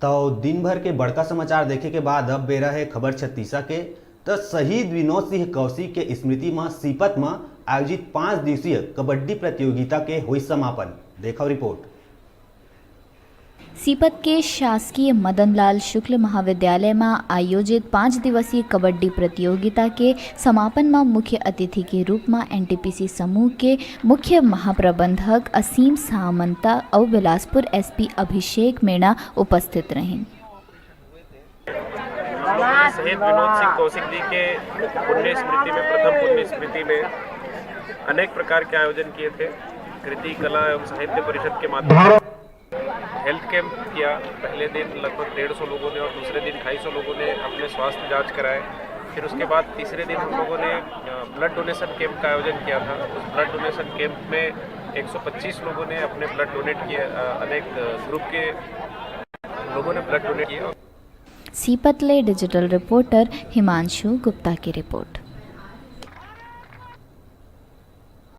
तो दिन भर के बड़का समाचार देखे के बाद अब बेरा है खबर छत्तीसा के। तो शहीद विनोद सिंह कौशिक के स्मृति में सीपत में आयोजित 5 दिवसीय कबड्डी प्रतियोगिता के हुई समापन। देखो रिपोर्ट। सीपत के शासकीय मदनलाल शुक्ल महाविद्यालय में आयोजित 5 दिवसीय कबड्डी प्रतियोगिता के समापन में मुख्य अतिथि के रूप में एनटीपीसी समूह के मुख्य महाप्रबंधक असीम सामंता और बिलासपुर एसपी अभिषेक मीणा उपस्थित रहे। शहीद विनोद सिंह कौशिक जी के पुण्य स्मृति में प्रथम पुण्य स्मृति में अनेक प्रकार के आयोजन किए थे। कृति कला एवं साहित्य परिषद के माध्यम से हेल्थ कैंप किया। पहले दिन लगभग 150 लोगों ने और दूसरे दिन 250 लोगों ने अपने स्वास्थ्य जांच कराए। फिर उसके बाद तीसरे दिन हम लोगों ने ब्लड डोनेशन कैंप का आयोजन किया था। उस ब्लड डोनेशन कैंप में 125 लोगों ने अपने ब्लड डोनेट किए। अनेक ग्रुप के लोगों ने ब्लड डोनेट किया। सीपत ले डिजिटल रिपोर्टर हिमांशु गुप्ता की रिपोर्ट।